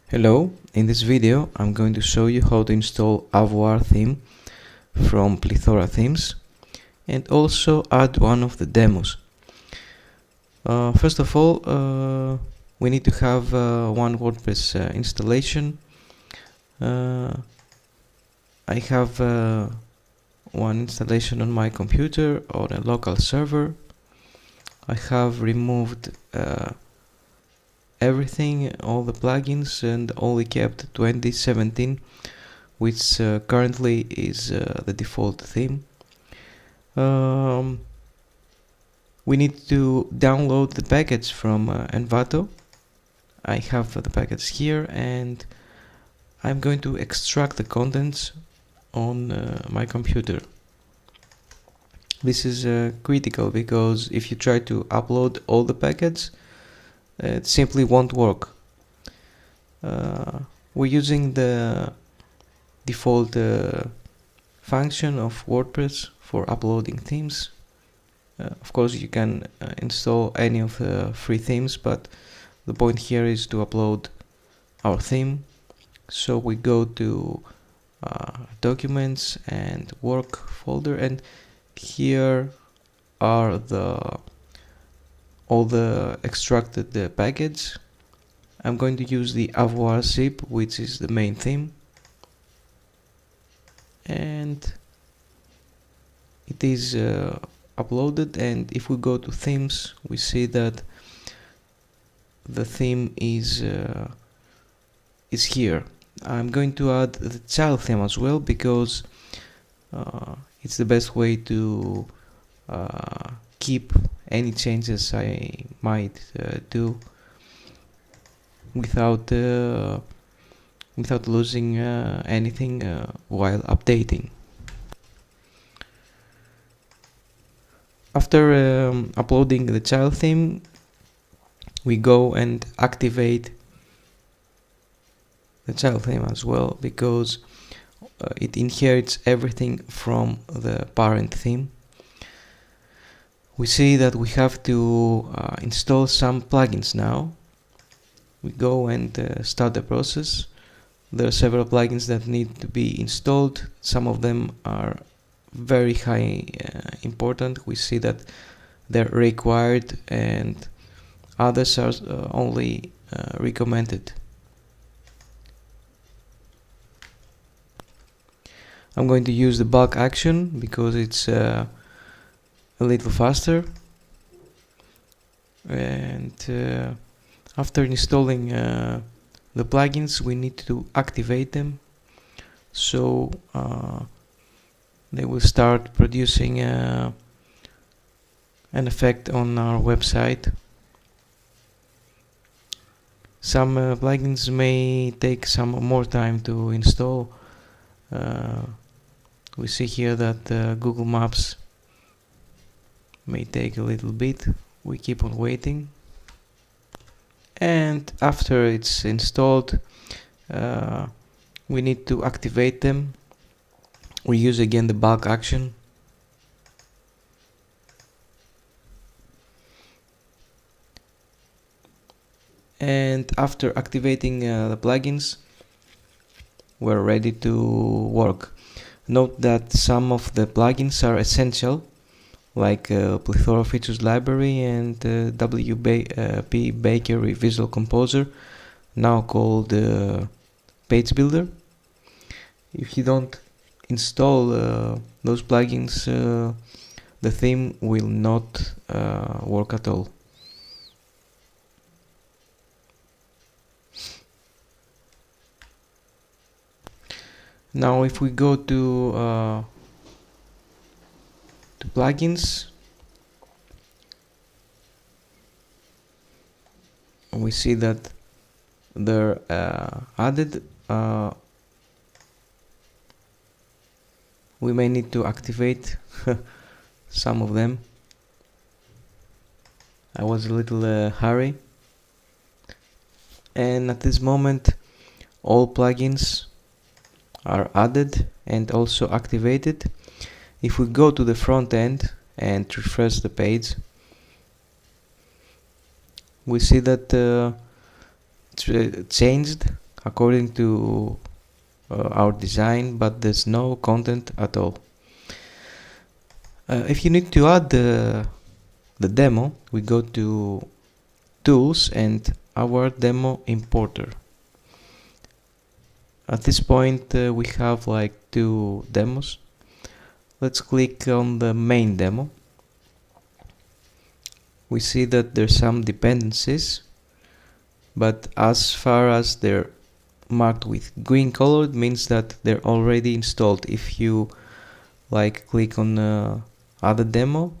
Hello, in this video I'm going to show you how to install Avoir theme from Plethora themes and also add one of the demos. First of all, we need to have one WordPress installation. I have one installation on my computer on a local server. I have removed everything, all the plugins, and only kept 2017, which currently is the default theme. We need to download the package from Envato. I have the package here, and I'm going to extract the contents on my computer. This is critical because if you try to upload all the packets, it simply won't work. We're using the default function of WordPress for uploading themes. Of course, you can install any of the free themes, but the point here is to upload our theme. So we go to Documents and Work folder, and here are all the extracted package. I'm going to use the Avoir zip, which is the main theme, and it is uploaded. And if we go to themes, we see that the theme is here. I'm going to add the child theme as well because it's the best way to keep any changes I might do without losing anything while updating. After uploading the child theme, we go and activate the child theme as well because it inherits everything from the parent theme. We see that we have to install some plugins now. We go and start the process. There are several plugins that need to be installed. Some of them are very high important. We see that they're required, and others are only recommended. I'm going to use the bulk action because it's a little faster, and after installing the plugins, we need to activate them so they will start producing an effect on our website. Some plugins may take some more time to install. We see here that Google Maps may take a little bit. We keep on waiting, and after it's installed, we need to activate them. We use again the bulk action, and after activating the plugins, we're ready to work. Note that some of the plugins are essential, like Plethora Features Library and WP Bakery Visual Composer, now called Page Builder. If you don't install those plugins, the theme will not work at all. Now if we go to plugins, we see that they're added. We may need to activate some of them. I was a little hurry, and at this moment all plugins are added and also activated. If we go to the front end and refresh the page, we see that it's changed according to our design, but there's no content at all. If you need to add the demo, we go to Tools and Our Demo Importer. At this point we have like 2 demos. Let's click on the main demo. We see that there's some dependencies, but as far as they're marked with green color, it means that they're already installed. If you like click on other demo,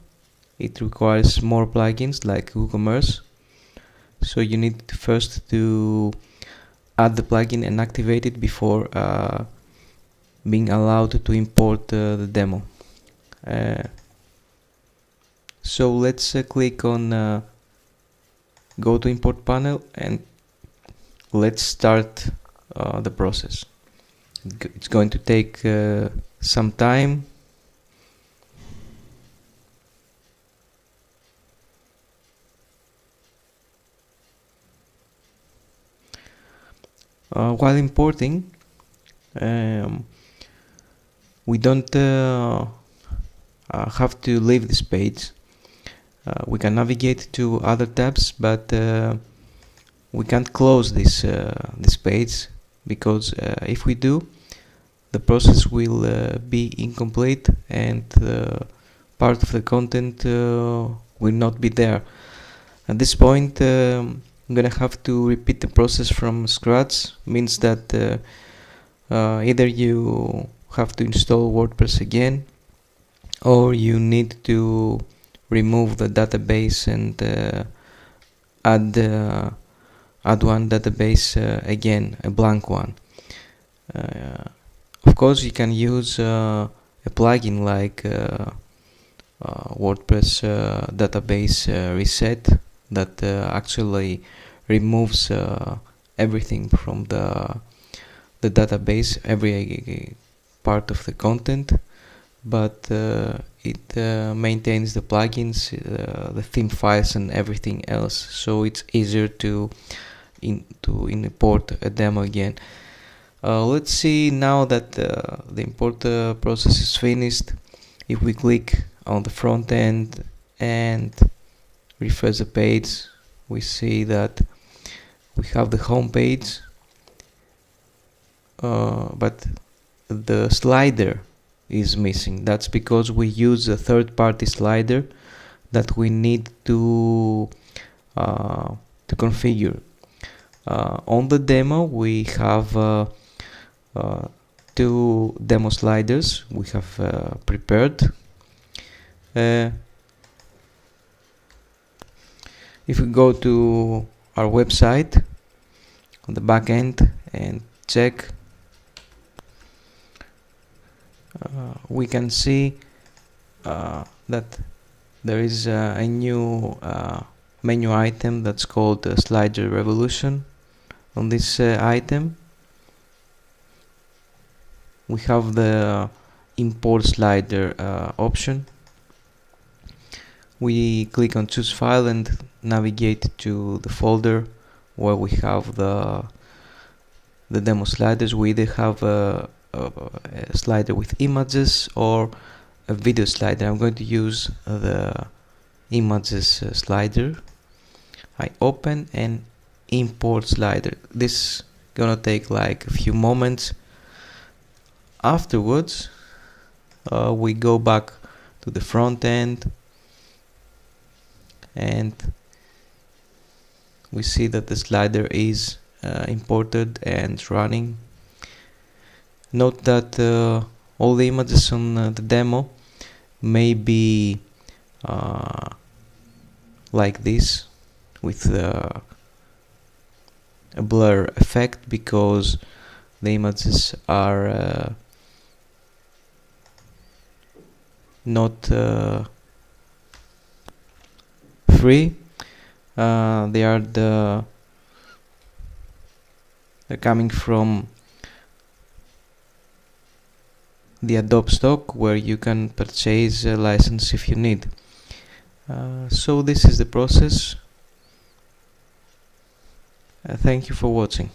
it requires more plugins like WooCommerce, so you need first to add the plugin and activate it before being allowed to import the demo. So let's click on go to import panel and let's start the process. It's going to take some time. While importing, we don't have to leave this page. We can navigate to other tabs, but we can't close this page, because if we do, the process will be incomplete and part of the content will not be there. At this point I'm gonna have to repeat the process from scratch. Means that either you have to install WordPress again, or you need to remove the database and add one database again, a blank one. Of course you can use a plugin like WordPress database reset that actually removes everything from the database, every part of the content, but it maintains the plugins, the theme files and everything else, so it's easier to import a demo again. Let's see now that the import process is finished. If we click on the front end and refresh the page, we see that we have the home page, but the slider is missing. That's because we use a third-party slider that we need to configure. On the demo we have 2 demo sliders we have prepared. If we go to our website on the back end and check, we can see that there is a new menu item that's called Slider Revolution. On this item we have the import slider option. We click on choose file and navigate to the folder where we have the demo sliders. We either have a slider with images or a video slider. I'm going to use the images slider. I open and import slider. This is gonna take like a few moments. Afterwards we go back to the front end and we see that the slider is imported and running. Note that all the images on the demo may be like this, with a blur effect, because the images are not free. They're coming from the Adobe stock, where you can purchase a license if you need. So this is the process. Thank you for watching.